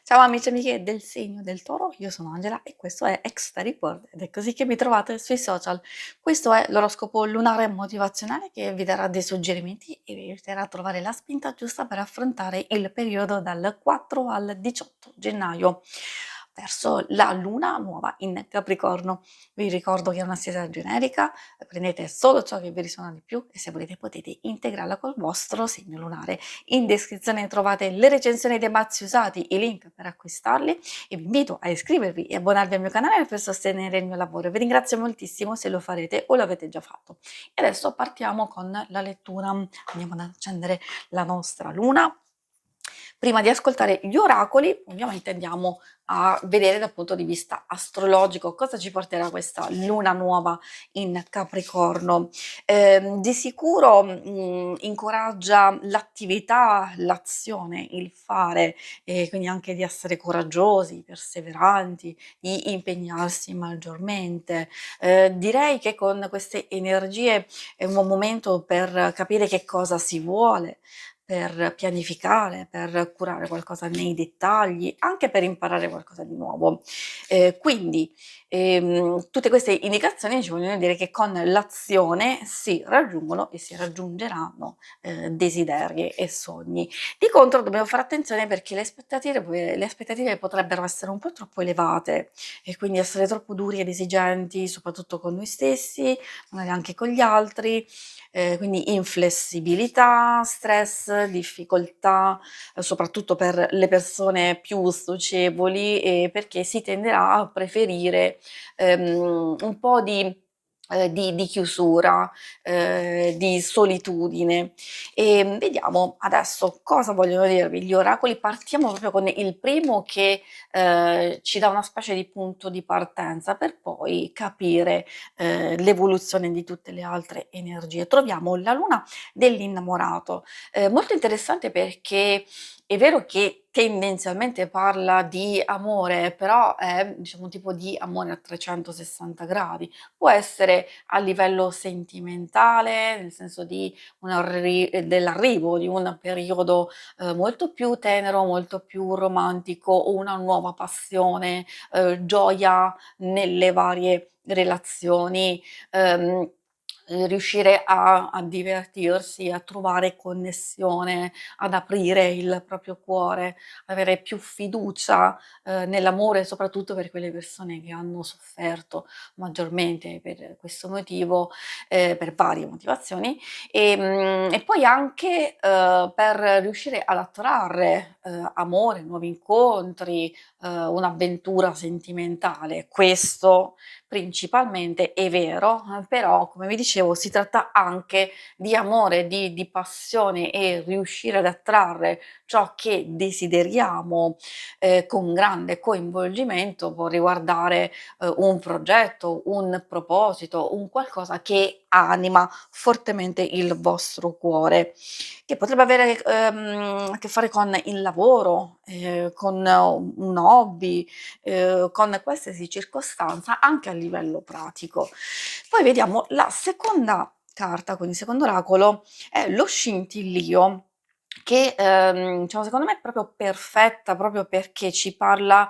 Ciao amici e amiche del segno del toro, io sono Angela e questo è Extra Report ed è così che mi trovate sui social. Questo è l'oroscopo lunare motivazionale che vi darà dei suggerimenti e vi aiuterà a trovare la spinta giusta per affrontare il periodo dal 4 al 18 gennaio verso la luna nuova in Capricorno. Vi ricordo che è una stesa generica, prendete solo ciò che vi risuona di più e se volete potete integrarla col vostro segno lunare. In descrizione trovate le recensioni dei mazzi usati, i link per acquistarli e vi invito a iscrivervi e abbonarvi al mio canale per sostenere il mio lavoro. Vi ringrazio moltissimo se lo farete o l'avete già fatto. E adesso partiamo con la lettura. Andiamo ad accendere la nostra luna. Prima di ascoltare gli oracoli, ovviamente andiamo a vedere dal punto di vista astrologico cosa ci porterà questa luna nuova in Capricorno. Di sicuro incoraggia l'attività, l'azione, il fare, e quindi anche di essere coraggiosi, perseveranti, di impegnarsi maggiormente. Direi che con queste energie è un buon momento per capire che cosa si vuole, per pianificare, per curare qualcosa nei dettagli, anche per imparare qualcosa di nuovo. Quindi tutte queste indicazioni ci vogliono dire che con l'azione si raggiungono e si raggiungeranno desideri e sogni. Di contro dobbiamo fare attenzione perché le aspettative potrebbero essere un po' troppo elevate e quindi essere troppo duri ed esigenti, soprattutto con noi stessi, magari anche con gli altri, quindi inflessibilità, stress, difficoltà, soprattutto per le persone più socievoli, perché si tenderà a preferire un po' di chiusura, di solitudine. Vediamo adesso cosa vogliono dirvi gli oracoli. Partiamo proprio con il primo che ci dà una specie di punto di partenza per poi capire l'evoluzione di tutte le altre energie. Troviamo la luna dell'innamorato, molto interessante perché è vero che tendenzialmente parla di amore, però è diciamo un tipo di amore a 360 gradi. Può essere a livello sentimentale, nel senso di dell'arrivo di un periodo molto più tenero, molto più romantico, o una nuova passione, gioia nelle varie relazioni, ehm, riuscire a divertirsi, a trovare connessione, ad aprire il proprio cuore, avere più fiducia, nell'amore, soprattutto per quelle persone che hanno sofferto maggiormente per questo motivo, per varie motivazioni, e poi anche, per riuscire ad attrarre, amore, nuovi incontri, un'avventura sentimentale. Questo principalmente è vero, però come vi dicevo si tratta anche di amore, di passione e riuscire ad attrarre ciò che desideriamo, con grande coinvolgimento può riguardare, un progetto, un proposito, un qualcosa che anima fortemente il vostro cuore, che potrebbe avere, a che fare con il lavoro, con un hobby, con qualsiasi circostanza, anche a livello pratico. Poi vediamo la seconda carta, quindi il secondo oracolo è lo scintillio che, diciamo secondo me è proprio perfetta, proprio perché ci parla,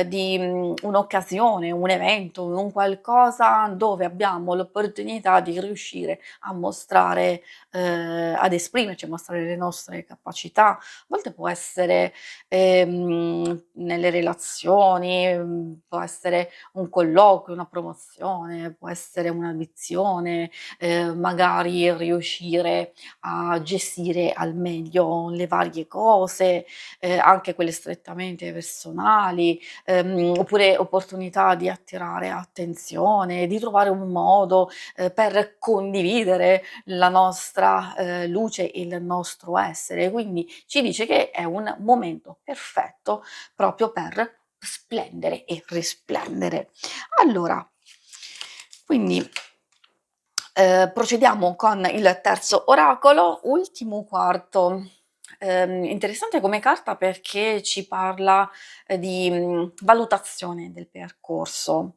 di, un'occasione, un evento, un qualcosa dove abbiamo l'opportunità di riuscire a mostrare ad esprimerci, a mostrare le nostre capacità. A volte può essere, nelle relazioni, può essere un colloquio, una promozione, può essere un'audizione, magari riuscire a gestire al meglio le varie cose, anche quelle strettamente personali, oppure opportunità di attirare attenzione, di trovare un modo, per condividere la nostra, luce e il nostro essere. Quindi ci dice che è un momento perfetto proprio per splendere e risplendere. Allora, quindi procediamo con il terzo oracolo, ultimo quarto. Interessante come carta perché ci parla, di, valutazione del percorso.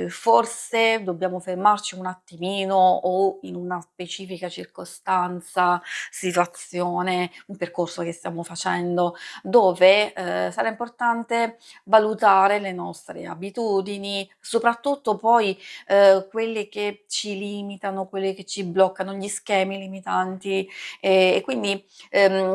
Forse dobbiamo fermarci un attimino o in una specifica circostanza, situazione, un percorso che stiamo facendo, dove, sarà importante valutare le nostre abitudini, soprattutto poi, quelle che ci limitano, quelle che ci bloccano, gli schemi limitanti, e quindi,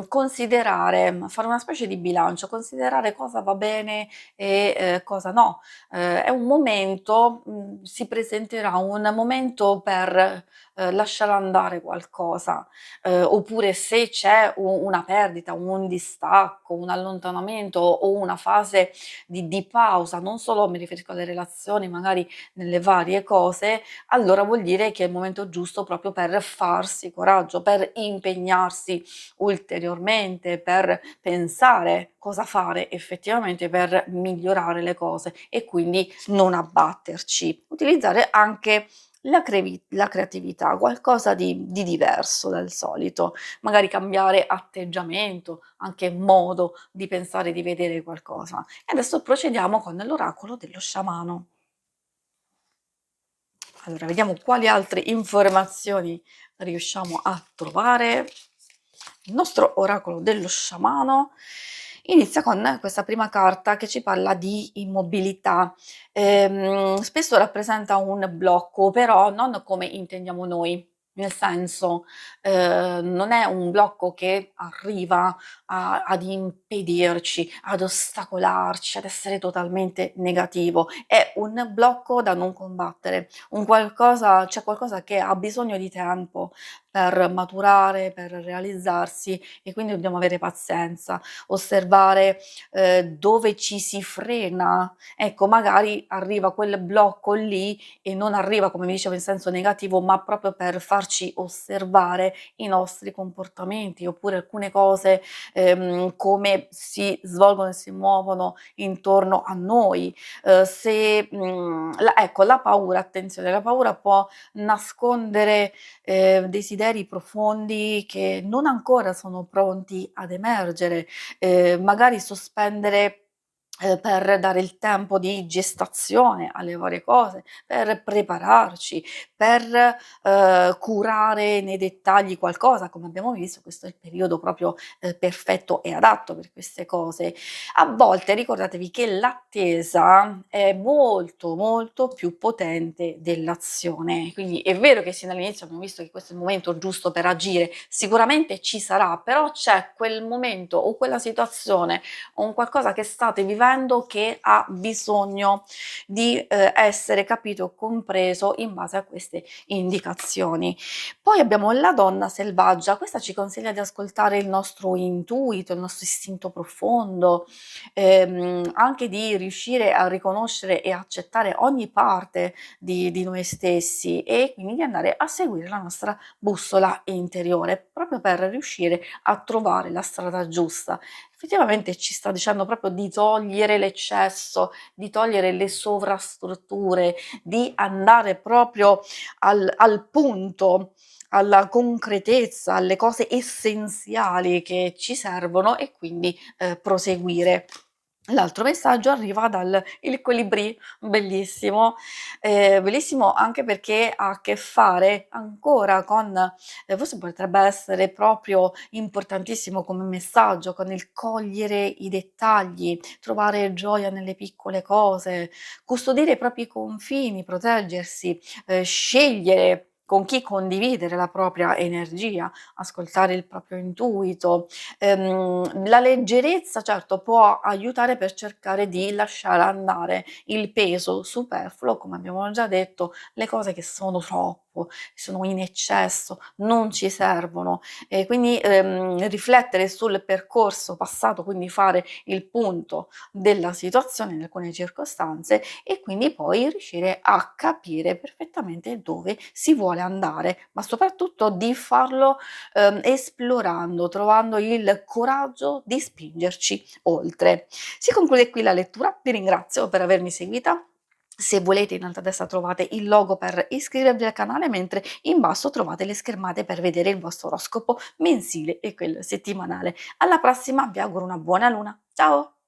considerare, fare una specie di bilancio, considerare cosa va bene e, cosa no. È un momento, si presenterà un momento per, lasciare andare qualcosa, oppure se c'è una perdita, un distacco, un allontanamento o una fase di pausa, non solo mi riferisco alle relazioni, magari nelle varie cose, allora vuol dire che è il momento giusto proprio per farsi coraggio, per impegnarsi ulteriormente, per pensare cosa fare effettivamente per migliorare le cose e quindi non abbatterci. Utilizzare anche la creatività, qualcosa di diverso dal solito, magari cambiare atteggiamento, anche modo di pensare, di vedere qualcosa. E adesso procediamo con l'oracolo dello sciamano. Allora, vediamo quali altre informazioni riusciamo a trovare. Il nostro oracolo dello sciamano inizia con questa prima carta che ci parla di immobilità. Spesso rappresenta un blocco, però non come intendiamo noi. Nel senso, non è un blocco che arriva ad impedirci, ad ostacolarci, ad essere totalmente negativo. È un blocco da non combattere, un qualcosa c'è qualcosa che ha bisogno di tempo per maturare, per realizzarsi e quindi dobbiamo avere pazienza, osservare, dove ci si frena. Ecco, magari arriva quel blocco lì e non arriva, come vi dicevo, in senso negativo, ma proprio per farci osservare i nostri comportamenti, oppure alcune cose, come si svolgono e si muovono intorno a noi. Se, la ecco, la paura, attenzione, la paura può nascondere, desideri profondi che non ancora sono pronti ad emergere, magari sospendere per dare il tempo di gestazione alle varie cose, per prepararci, per, curare nei dettagli qualcosa, come abbiamo visto questo è il periodo proprio, perfetto e adatto per queste cose. A volte ricordatevi che l'attesa è molto, molto più potente dell'azione. Quindi è vero che sin dall'inizio abbiamo visto che questo è il momento giusto per agire, sicuramente ci sarà, però c'è quel momento o quella situazione o un qualcosa che state vivendo che ha bisogno di, essere capito, compreso in base a queste indicazioni. Poi abbiamo la donna selvaggia, questa ci consiglia di ascoltare il nostro intuito, il nostro istinto profondo, anche di riuscire a riconoscere e accettare ogni parte di noi stessi e quindi di andare a seguire la nostra bussola interiore, proprio per riuscire a trovare la strada giusta. Effettivamente ci sta dicendo proprio di togliere l'eccesso, di togliere le sovrastrutture, di andare proprio al punto, alla concretezza, alle cose essenziali che ci servono e quindi, proseguire. L'altro messaggio arriva dal il colibrì, bellissimo, bellissimo anche perché ha a che fare ancora con forse potrebbe essere proprio importantissimo come messaggio, con il cogliere i dettagli, trovare gioia nelle piccole cose, custodire i propri confini, proteggersi, scegliere con chi condividere la propria energia, ascoltare il proprio intuito. La leggerezza certo può aiutare per cercare di lasciare andare il peso superfluo, come abbiamo già detto, le cose che sono troppo, sono in eccesso, non ci servono e quindi, riflettere sul percorso passato, quindi fare il punto della situazione in alcune circostanze e quindi poi riuscire a capire perfettamente dove si vuole andare, ma soprattutto di farlo esplorando, trovando il coraggio di spingerci oltre. Si conclude qui la lettura, vi ringrazio per avermi seguita. Se volete in alto a destra trovate il logo per iscrivervi al canale, mentre in basso trovate le schermate per vedere il vostro oroscopo mensile e quello settimanale. Alla prossima, vi auguro una buona luna. Ciao!